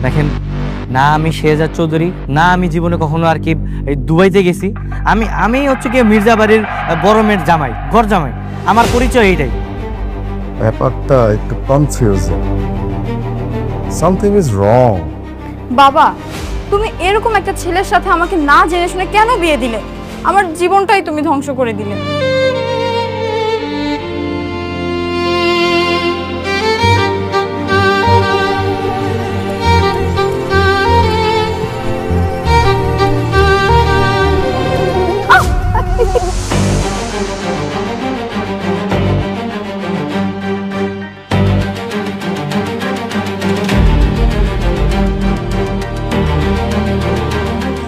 দেখেন, না আমি শেহজাদ চৌধুরী, না আমি জীবনে কখনো আর কি এই দুবাইতে গেছি। আমি আমি হচ্ছে কি মির্জা বাড়ির বড় মেয়ের জামাই, ঘর জামাই। আমার পরিচয় এইটাই। ব্যাপারটা একটু কনফিউজিং। Something is wrong. বাবা, তুমি এরকম একটা ছেলের সাথে আমাকে না জেনে শুনে কেন বিয়ে দিলে? আমার জীবনটাই তুমি ধ্বংস করে দিলে।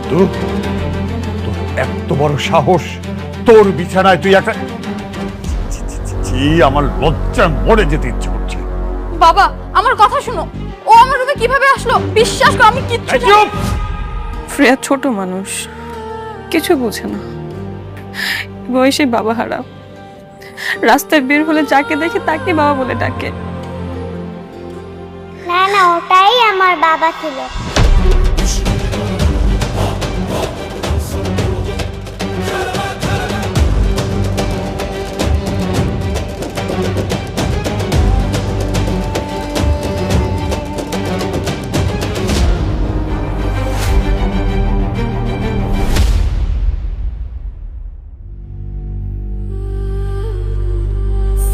তোর এত বড় সাহস, তোর বিছানায় তুই একটা আমার লজ্জায় মরে যেতে ইচ্ছে করছে। বাবা, আমার কথা শোনো। ও আমার রুমে কিভাবে আসলো? বিশ্বাস করো, আমি কিচ্ছু জানি না। শ্রেয়া ছোট মানুষ, কিছু বোঝে না। বয়সে বাবা হারা, রাস্তায় বের হলে যাকে দেখে তাকে বাবা বলে ডাকে। না না, ওটাই আমার বাবা ছিল।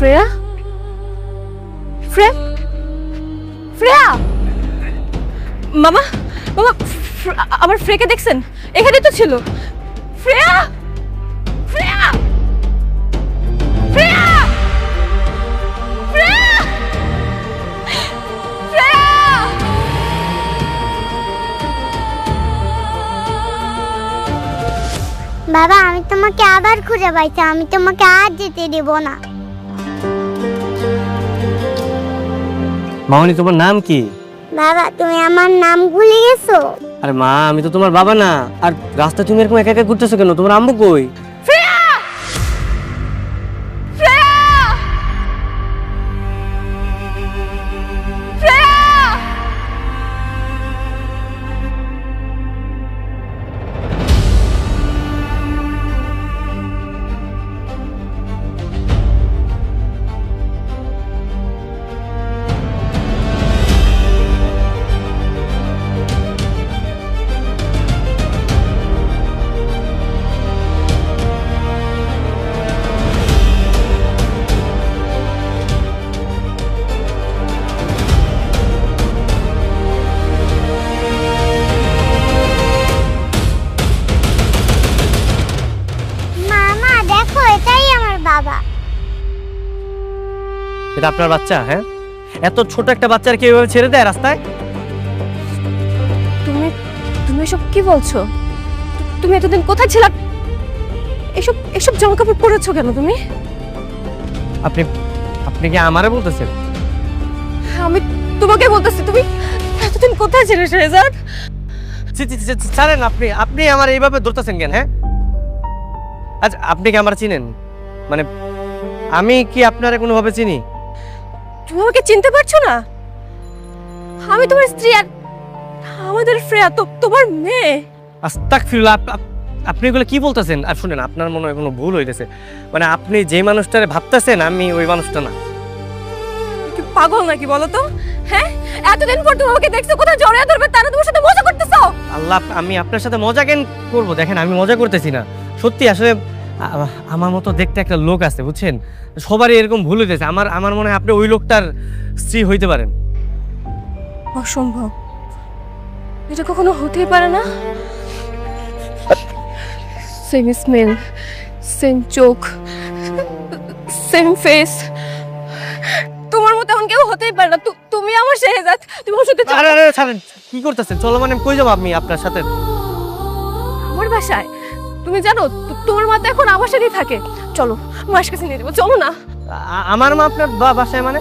শ্রেয়া, শ্রেয়া, শ্রেয়া, মামা, মামা, আমার ফ্রেকে দেখছেন? এখানে তো ছিল। শ্রেয়া, শ্রেয়া, শ্রেয়া, শ্রেয়া, শ্রেয়া। বাবা, আমি তোমাকে আবার খুঁজে পাইছি, আমি তোমাকে আর যেতে দেব না। মামনি, তোমার নাম কি? বাবা, তুমি আমার নাম ভুলে গেছো? আরে মা, আমি তো তোমার বাবা না। আর রাস্তায় তুমি এরকম একা একা ঘুরতেছো কেন? তোমার আম্মু কই? শ্রেয়া, শ্রেয়া, শ্রেয়া। মামা দেখো, এটাই আমার বাবা। এটা আপনার বাচ্চা? হ্যাঁ, এত ছোট একটা বাচ্চার কি এভাবে ছেড়ে দেয় রাস্তায়? তুমি তুমি এসব কি বলছো? তুমি এতদিন কোথায় ছিলা? এসব এসব জামা কাপড় পরেছো কেন তুমি? আপনি আপনি কি আমারে বলতেছেন? আমি তোমাকে বলতেছি, তুমি এতদিন কোথায় ছিলে শেহজাদ? ছাড়েন। আপনি আপনি আমার এইভাবে ধরতেছেন কেন? হ্যাঁ, আচ্ছা, আপনি কি আমার চিনেন? মানে আমি কি আপনারে কোনোভাবে চিনি? তুমি আমাকে চিনতে পারছো না? আমি তোমার স্ত্রী, আর আমাদের শ্রেয়া তো তোমার মেয়ে। আস্তাগফিরুল্লাহ, আপনি এগুলো কি বলতেছেন? আর শুনেন, আপনার মনে হয় কোনো ভুল হইতেছে। মানে আপনি যে মানুষটারে ভাবতেছেন, আমি ওই মানুষটা না। কি পাগল নাকি বলো তো? হ্যাঁ, এতদিন পর তুমি আমাকে দেখছো, কোথায় জড়িয়ে ধরবে তারা তোমার সাথে মজা করতেছো। আল্লাহ, আমি আপনার সাথে মজা কেন করবো? দেখেন, আমি মজা করতেছি না, সত্যি। আসলে আমার মতো দেখতে একটা লোক আছে, বুঝছেন? সবারই এরকম ভুল হইতেছে। আমার মনে হয় আপনি ওই লোকটার স্ত্রী হইতে পারেন। অসম্ভব, এটা কখনো হতেই পারে না। সেম স্মেল, সেম চোখ, সেম ফেস। তোমার মতো এমন কেউ হতেই পারে না। তুমি আমার শেহজাদ, তুমি আমার সাথে আরে আরে ছাড়েন, কি করতেছেন? চলো, মানে কই যাবো আমি আপনার সাথে? আমার বাসায়। তুমি জানো তোমার মা তো এখন আমার সাথেই থাকে। চলো, মায়ের কাছে নিয়ে যাবো, চলো না। আমার মা আপনার বাসায় মানে?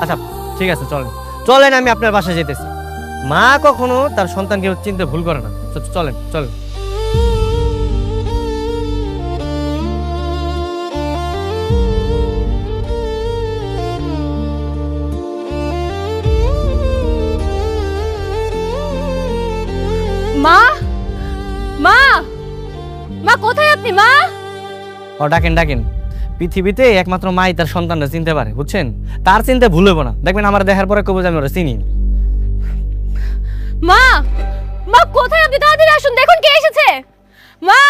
আচ্ছা ঠিক আছে, চলেন চলেন, আমি আপনার বাসায় যেতেছি। মা কখনো তার সন্তানকে চিনতে ভুল করে না। চলেন চলেন। আপনি মা? ও ডাকেন ডাকেন, পৃথিবীতে একমাত্র মাই তার সন্তানরা চিনতে পারে, বুঝছেন? তার চিন্তা ভুল হবো না, দেখবেন আমার দেখার পরে কবে আমি ওরা চিনি। মা, মা কোথায় আপনি? তাড়াতাড়ি আসুন, দেখুন কে এসেছে। মা,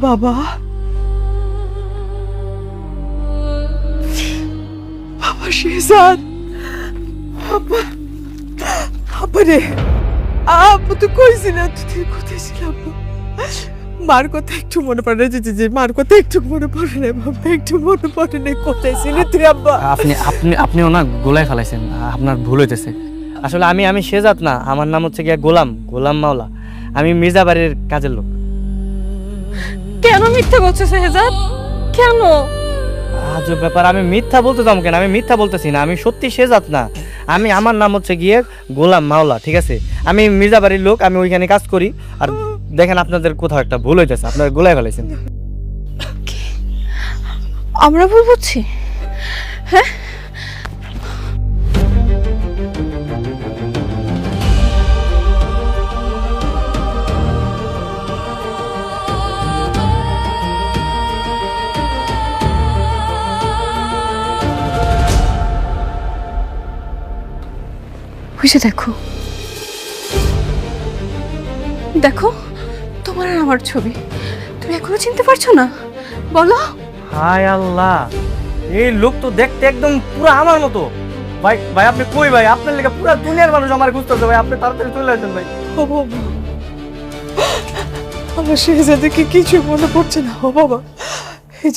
বাবা, বাবা শেহজাদ, আব্বা, আব্বা রে, আব্বা তো কইছিল তুই কোথায় ছিল আব্বা? মার কথা একটু মনে পড়ে যে মার কথা একটু মনে পড়ে না বাবা, একটু মনে পড়ে না কোথায় ছিল তুই আব্বা? আপনি আপনি আপনিও না গোলায় ফেলাইছেন, আপনার ভুল হইতেছে। আসলে আমি শেজাত না, আমার নাম হচ্ছে গিয়া গোলাম, গোলাম মাওলা। আমি মির্জা বাড়ির কাজের লোক। কেন মিথ্যা বলছো শেহজাদ? কেন? আজব ব্যাপার, আমি মিথ্যা বলতে যাবো কেন? আমি মিথ্যা বলতেছি না, আমি সত্যি শেজাত না। আমার নাম হচ্ছে গিয়ে গোলাম মাওলা, ঠিক আছে? আমি মির্জা বাড়ির লোক, আমি ওইখানে কাজ করি। আর দেখেন আপনাদের কোথাও একটা ভুল হইতেছে, আপনারা গোলায় ফেলাইছেন। আমরা ভুল বুঝছি? হ্যাঁ, বুঝে দেখো, দেখো তোমার আর আমার ছবি। তুমি এখনো চিনতে পারছো না? বলো। হায় আল্লাহ, এই লোক তো দেখতে একদম পুরো আমার মতো। ভাই ভাই আপনি কই ভাই? আপনার লেগে পুরো দুনিয়ার মানুষ আমার খুঁজতেছে ভাই, আপনি তাড়াতাড়ি চলে আসেন ভাই। ও বাবা, আমার শেহজাদকে কিছু মনে পড়ছে না। ও বাবা, এই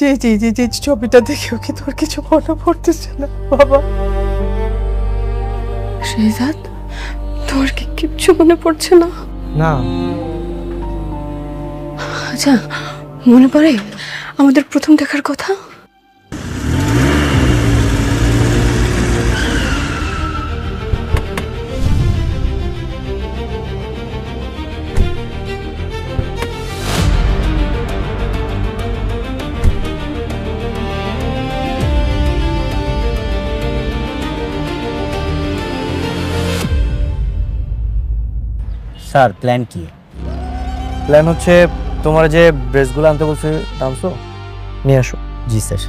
যে ছবিটা দেখেও কি তোর কিছু মনে পড়তেছে না বাবা? শেহজাদ, তোর কি কিচ্ছু মনে পড়ছে না? না। আচ্ছা, মনে পড়ে আমাদের প্রথম দেখার কথা? স্যার প্ল্যান কি? প্ল্যান হচ্ছে তোমার যে ড্রেসগুলো আনতে বলছে আনছো, নিয়ে আসো। জি স্যার।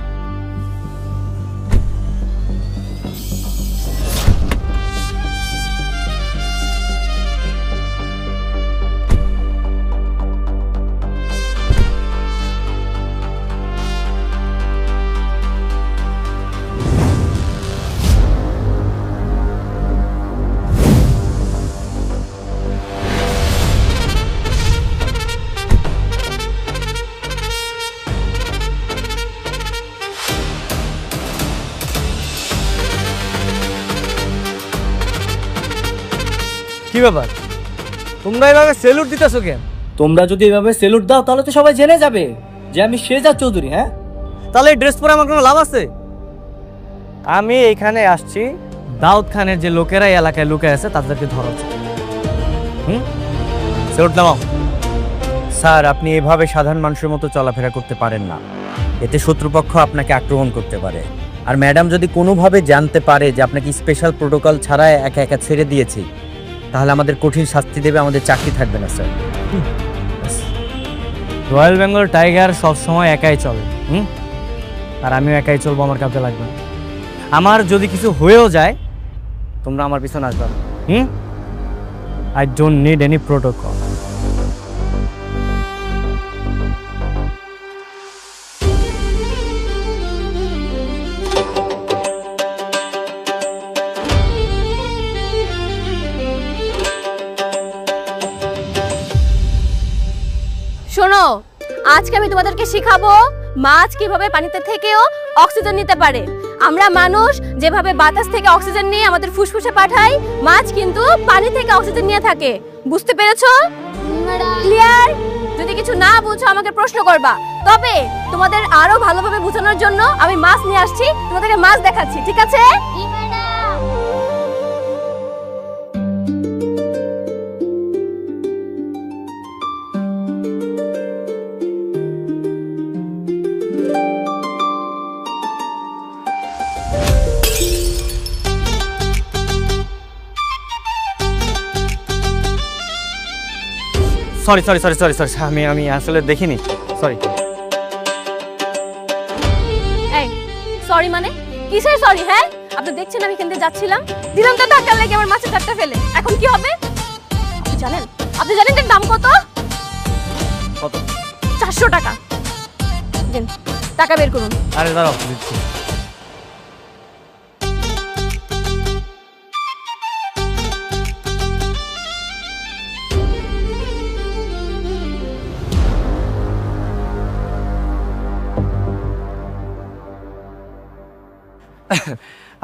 কি ব্যাপার, তোমরা এভাবে সেলুট দিতেছো কেন? তোমরা যদি এভাবে সেলুট দাও তাহলে তো সবাই জেনে যাবে যে আমি শেহজাদ চৌধুরী। হ্যাঁ, তাহলে এই ড্রেস পরে আমার কোনো লাভ আছে? আমি এইখানে আসছি দাউদ খানের যে লোকেরা এই এলাকায় লুকিয়ে আছে তাদেরকে ধরা উচিত। সেলুট নামাও। স্যার আপনি এভাবে সাধারণ মানুষের মতো চলাফেরা করতে পারেন না, এতে শত্রুপক্ষ আপনাকে আক্রমণ করতে পারে। আর ম্যাডাম যদি কোনোভাবে জানতে পারে যে আপনাকে স্পেশাল প্রোটোকল ছাড়া একা একা ছেড়ে দিয়েছি, তাহলে আমাদের কঠিন শাস্তি দেবে, আমাদের চাকরি থাকবে না স্যার। রয়্যাল বেঙ্গল টাইগার সবসময় একাই চলে, আর আমিও একাই চলবো, আমার কাউকে লাগবে না। আমার যদি কিছু হয়েও যায় তোমরা আমার পিছনে আসবে। I don't need any protocol. শোনো, আজকে আমি তোমাদেরকে শিখাবো মাছ কিভাবে পানিতে থেকেও অক্সিজেন নিতে পারে। আমরা মানুষ যেভাবে বাতাস থেকে অক্সিজেন নিয়ে আমাদের ফুসফুসে পাঠাই, মাছ কিন্তু পানি থেকে অক্সিজেন নিয়ে থাকে। বুঝতে পেরেছো? ক্লিয়ার? যদি কিছু না বুঝো আমাকে প্রশ্ন করবা। তবে তোমাদের আরো ভালোভাবে বোঝানোর জন্য আমি মাছ নিয়ে আসছি, তোমাদেরকে মাছ দেখাচ্ছি, ঠিক আছে? Sorry sorry sorry sorry sorry আমি আসলে দেখিনি, সরি। এই সরি মানে কিসের সরি? হ্যাঁ, আপনি দেখছেন আমি এখান থেকে যাচ্ছিলাম, দিলাম তো ধাক্কা লেগে আমার মাছের চারটা ফেলে। এখন কি হবে আপনি জানেন এর দাম কত? কত? 400 টাকা। দিন, টাকা বের করুন। আরে দাঁড়াও, দিচ্ছি।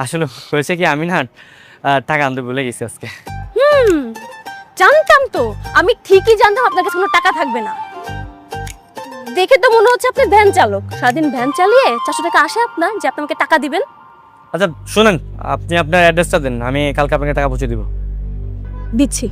আসলে হয়েছে কি, আমি না টাকা আনতে ভুলে গেছি আজকে। জানতাম তো, আমি ঠিকই জানতাম আপনার কাছে কোনো টাকা থাকবে না। দেখে তো মনে হচ্ছে আপনি ভ্যান চালক, সারাদিন ভ্যান চালিয়ে 400 টাকা আসে আপনার, যে আপনি আমাকে টাকা দিবেন। আচ্ছা শুনেন, আপনি আপনার অ্যাড্রেসটা দেন, আমি কালকে আপনাকে টাকা পৌঁছে দিব। দিচ্ছি।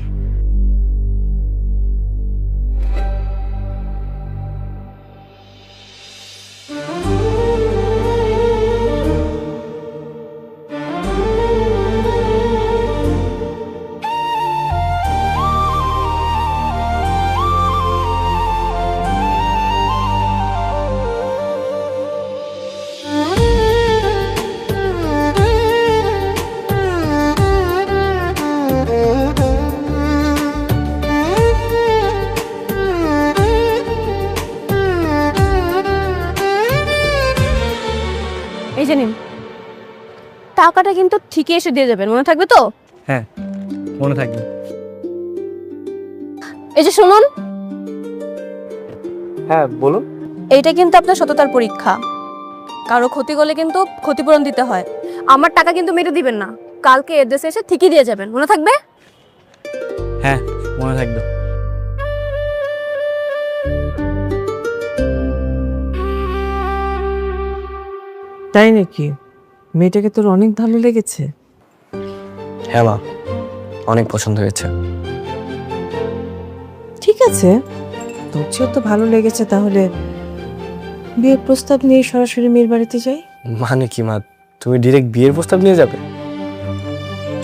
এই যে নিন, টাকাটা কিন্তু ঠিকই এসে দিয়ে যাবেন, মনে থাকবে তো? হ্যাঁ, মনে থাকবে। এই যে শুনুন, হ্যাঁ বলুন। এইটা কিন্তু আপনার সততার পরীক্ষা। কারো ক্ষতি করলে কিন্তু ক্ষতিপূরণ দিতে হয়। আমার টাকা কিন্তু মেরে দিবেন না, কালকে এড্রেসে এসে ঠিকই দিয়ে যাবেন, মনে থাকবে? হ্যাঁ, মনে থাকবে। তাই নাকি? মেয়েটাকে তোর অনেক ভালো লেগেছে? হ্যাঁ মা, অনেক পছন্দ হয়েছে। ঠিক আছে, তোর চেয়েও তো ভালো লেগেছে, তাহলে বিয়ের প্রস্তাব নিয়ে সরাসরি মেয়ের বাড়িতে যাই। মানে কি মা, তুমি ডিরেক্ট বিয়ের প্রস্তাব নিয়ে যাবে?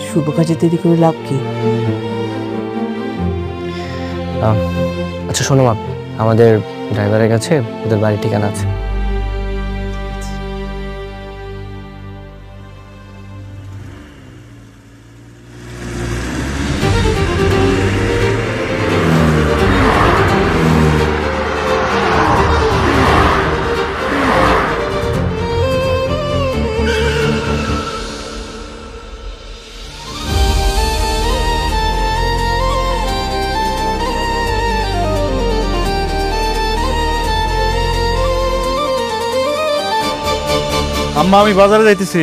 শুভ কাজে দেরি করে লাভ কি? আচ্ছা শোনো মা, আমাদের ড্রাইভারের কাছে ওদের বাড়ির ঠিকানা আছে। আম্মা, আমি বাজারে যাইতেছি।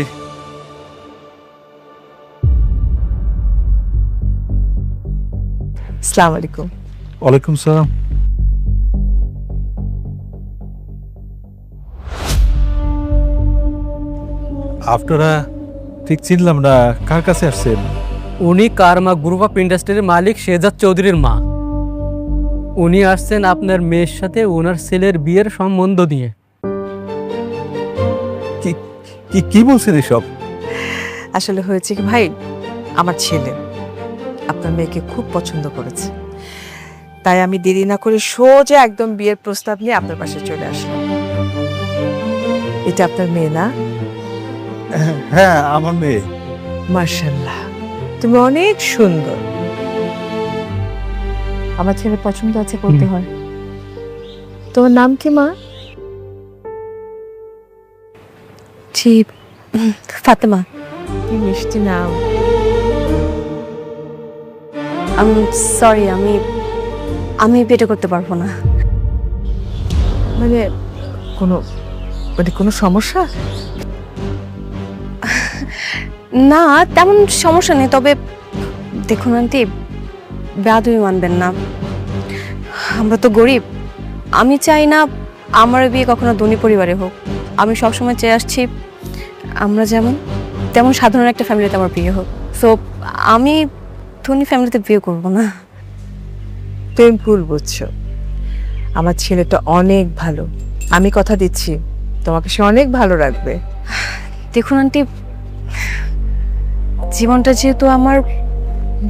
আসসালামু আলাইকুম। ওয়ালাইকুম সালাম। আপনারা ঠিক চিনলাম না, কার কাছে আসছেন? উনি কারমা গ্রুপ অফ ইন্ডাস্ট্রির মালিক শেহজাদ চৌধুরীর মা। উনি আসছেন আপনার মেয়ের সাথে ওনার ছেলের বিয়ের সম্বন্ধ নিয়ে। কি বলছেন এসব? আসলে হয়েছে কি ভাই, আমার ছেলে আপনার মেয়েকে খুব পছন্দ করেছে, তাই আমি দেরি না করে সোজা একদম বিয়ের প্রস্তাব নিয়ে আপনার পাশে চলে আসলাম। এটা আপনার মেয়ে না? হ্যাঁ, আমার মেয়ে। মাশাআল্লাহ, তুমি অনেক সুন্দর। আমার ছেলে পছন্দ আছে করতে হয়। তোমার নাম কি মা? জি, ফাতেমা। কি মিষ্টি নাম। সরি, আমি বিয়ে করতে পারবো না। মানে কোনো সমস্যা? না, তেমন সমস্যা নেই, তবে দেখুন আন্টি, বেয়াদবি মানবেন না, আমরা তো গরিব। আমি চাই না আমার বিয়ে কখনো ধনী পরিবারে হোক। আমি সবসময় চেয়ে আসছি আমরা যেমন তেমন সাধারণ একটা ফ্যামিলিতে আমার বিয়ে হোক। সো আমি ধনী ফ্যামিলিতে বিয়ে করব না। তুমি ভুল বুঝছো। আমার ছেলেটা অনেক ভালো, আমি কথা দিচ্ছি তোমাকে সে অনেক ভালো রাখবে। দেখুন আন্টি, জীবনটা যেহেতু আমার,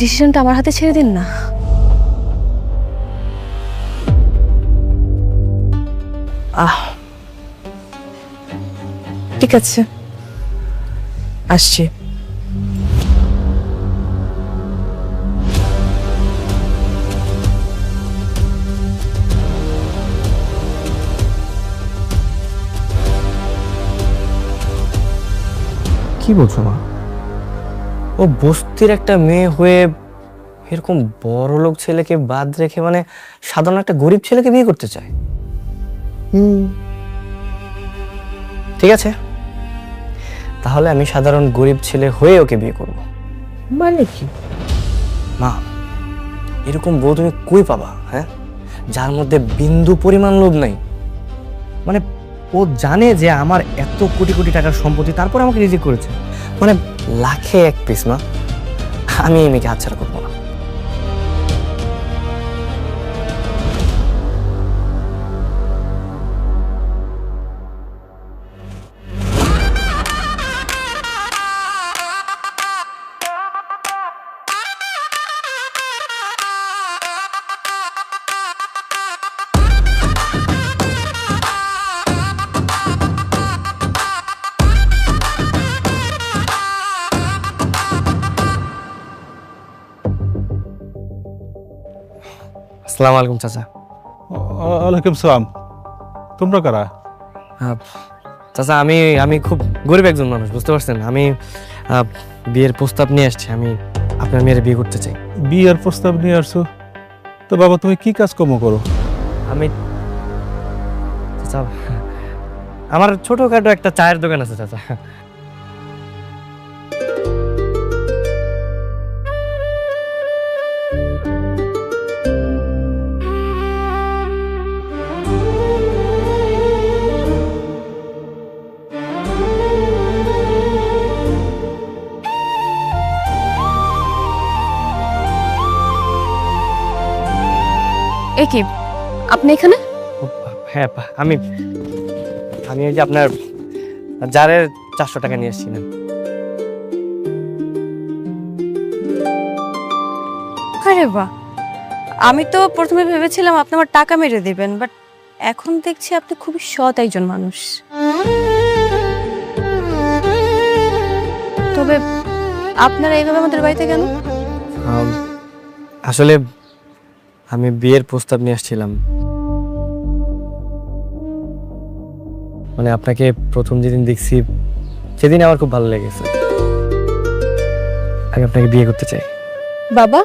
ডিসিশনটা আমার হাতে ছেড়ে দিন না। ঠিক আছে, আসছি। কি বলছো মা? ও বস্তির একটা মেয়ে হয়ে এরকম বড় লোক ছেলেকে বাদ রেখে মানে সাধারণ একটা গরিব ছেলেকে বিয়ে করতে চায়? ঠিক আছে, তাহলে আমি সাধারণ গরিব ছেলে হয়ে ওকে বিয়ে করব। মানে কি? মা, এরকম বউ তুমি কই পাবা? হ্যাঁ, যার মধ্যে বিন্দু পরিমাণ লোভ নাই। মানে ও জানে যে আমার এত কোটি কোটি টাকার সম্পত্তি, তারপর আমাকে রিজেক্ট করেছে। মানে লাখে এক পিস। মা, আমি এই মেয়েকে হাতছাড়া করবো না। আসসালামু আলাইকুম চাচা। ওয়ালাইকুম সালাম। তোমরা কারা? চাচা, আমি খুব গরিব একজন মানুষ, বুঝতে পারছেন? আমি বিয়ের প্রস্তাব নিয়ে আসছি। আমি আপনার মেয়ের বিয়ে করতে চাই। বিয়ের প্রস্তাব নিয়ে আসছো? তো বাবা, তুমি কি কাজকর্ম করো? আমি চাচা, আমার ছোটখাটো একটা চায়ের দোকান আছে চাচা। এ কি, আপনি এখানে? হ্যাঁ, আমি এই যে আপনার জারের 400 টাকা নিয়ে এসেছিলেন। আরে বাহ, আমি তো প্রথমে ভেবেছিলাম আপনি আমার টাকা মেরে দিবেন, বাট এখন দেখছি আপনি খুবই সৎ একজন মানুষ। তবে আপনারা এইভাবে আমাদের বাড়িতে কেন? আসলে আমি বিয়ের প্রস্তাব নিয়ে আসছিলাম। মানে আপনাকে প্রথম যেদিন দেখছি সেদিন আমার খুব ভালো লেগেছে। আমি আপনাকে বিয়ে করতে চাই। বাবা,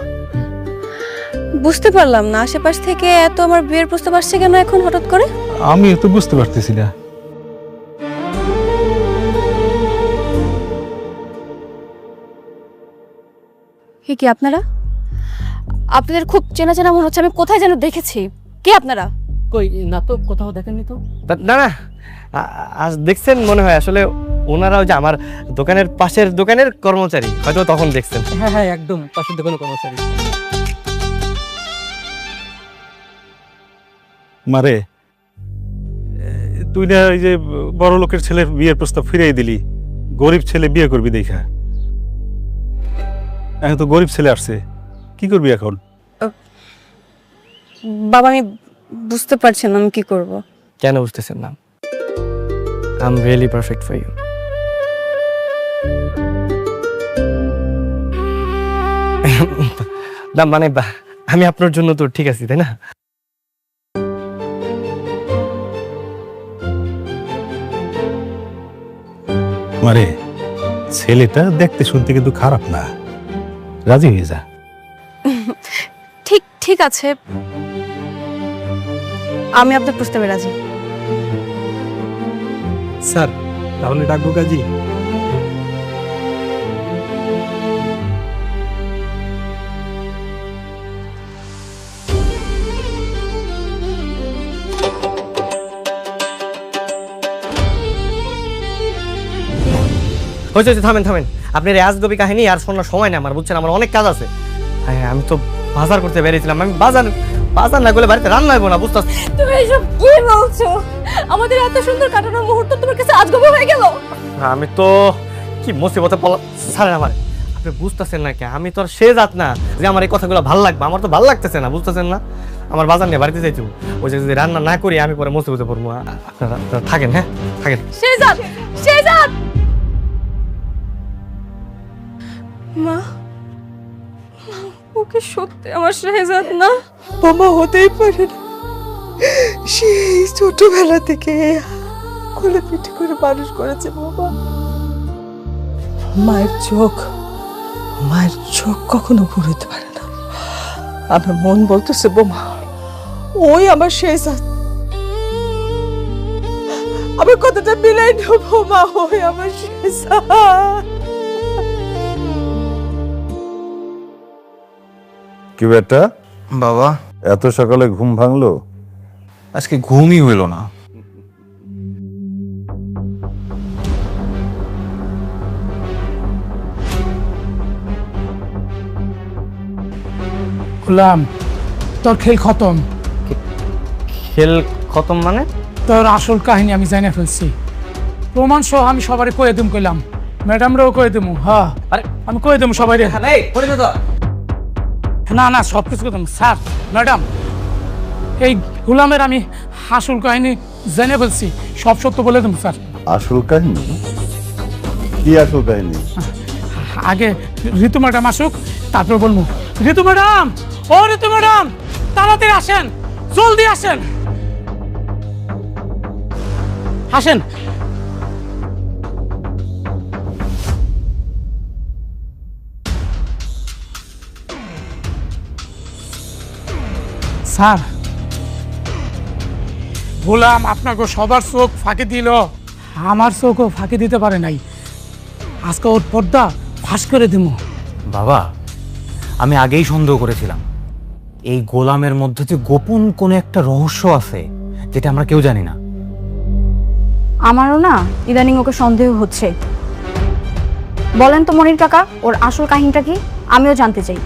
বুঝতে পারলাম না, আশেপাশ থেকে এত আমার বিয়ের প্রস্তাব আসছে কেন এখন হঠাৎ করে? আমি তো বুঝতে পারতেছি না। কি আপনারা? আপনাদের খুব চেনা চেনা মনে হচ্ছে, আমি কোথায় যেন দেখেছি। কে আপনারা? কই না তো, কোথাও দেখেননি তো। না না, আজ দেখছেন মনে হয়। আসলে ওনারাও যে আমার দোকানের পাশের দোকানের কর্মচারী, হয়তো তখন দেখছেন। হ্যাঁ হ্যাঁ, একদম পাশের দোকানে কর্মচারী। মারে, তুই না এই যে বড় লোকের ছেলে বিয়ের প্রস্তাব ফিরিয়ে দিলি, গরিব ছেলে বিয়ে করবি দেখা। এখন তো গরিব ছেলে আসছে, কি করবি এখন? বাবা, আমি বুঝতে পারছি না আমি কি করব। কেন বুঝতেছেন না? I am really perfect for you. না মানে আমি আপনার জন্য তো ঠিক আছি, তাই না? মারে, ছেলেটা দেখতে শুনতে কিন্তু খারাপ না, রাজি হয়ে যা। ঠিক ঠিক আছে, আমি আপনার প্রস্তাবে রাজি। স্যার তাহলে ডাকবো কাজী? হয়েছে থামেন থামেন, আপনার এই আজগবি কাহিনী আর শোনার সময় নেই আমার, বুঝছেন? আমার অনেক কাজ আছে। হ্যাঁ আমি তো বাজার করতে বেরিয়েছিলাম, আমি বাজার বাজার না করলে বাড়িতে রান্না হইব না, বুঝতে তুমি এসব কি বলছো? আমাদের এত সুন্দর কাটানোর মুহূর্ত তোমার কাছে আজগবি হয়ে গেল? আমি তো কি মুসিবতে পড়লাম ছাড়েন আমার। আপনি বুঝতেছেন না কে, আমি তো আর সে জাত না যে আমার এই কথাগুলো ভালো লাগবে, আমার তো ভালো লাগতেছে না, বুঝতেছেন না? আমার বাজার নিয়ে বাড়িতে যাইতে ওই যে যদি রান্না না করি আমি পরে মুসিবতে পড়বো। আপনারা থাকেন, হ্যাঁ থাকেন। শেহজাদ, শেহজাদ! মা, ওকে সত্যি আমার শেহজাদ না? বোমা হতেই পারে না, সেই ছোটবেলা থেকে কোলে পিঠে করে মানুষ করেছে বাবা। মায়ের চোখ কখনো ঘুরতে পারে না। আমার মন বলতেছে বোমা ওই আমার শেহজাদ। আমার কথাটা মিলাই না বোমা, ওই আমার শেহজাদ। কি বেটা, বাবা এত সকালে ঘুম ভাঙলো? আজকে ঘুমই হইল না। গোলাম, তোর খেল খতম। খেল খতম মানে? তোর আসল কাহিনী আমি জানে ফেলছি, প্রমাণ সহ আমি সবারে কয়ে দিম কইলাম, ম্যাডামরাও কয়ে দিমু। হ্যাঁ আমি কয়ে দিমু সবাই। না না সব কিছু কইতাম স্যার ম্যাডাম। এই গোলামের আমি আসল কাহিনী জেনে ফেলছি, সব সত্য বলে দেবো স্যার। আসল কাহিনী? কি আসল কাহিনী? আগে ঋতু ম্যাডাম আসুক, তারপর বলবো। ঋতু ম্যাডাম, ও ঋতু ম্যাডাম, তাড়াতাড়ি আসেন, জলদি আসেন, আসেন। স্যার, গোলাম আপনাকে সবার চোখ ফাঁকি দিল, আমার চোখও ফাঁকি দিতে পারে নাই। আজকে ওর পর্দা ফাঁস করে দিব। বাবা, আমি আগেই সন্দেহ করেছিলাম এই গোলামের মধ্যে যে গোপন কোনো একটা রহস্য আছে যেটা আমরা কেউ জানি না। আমারও না ইদানিং ওকে সন্দেহ হচ্ছে। বলেন তো মনির কাকা, ওর আসল কাহিনীটা কি? আমিও জানতে চাই।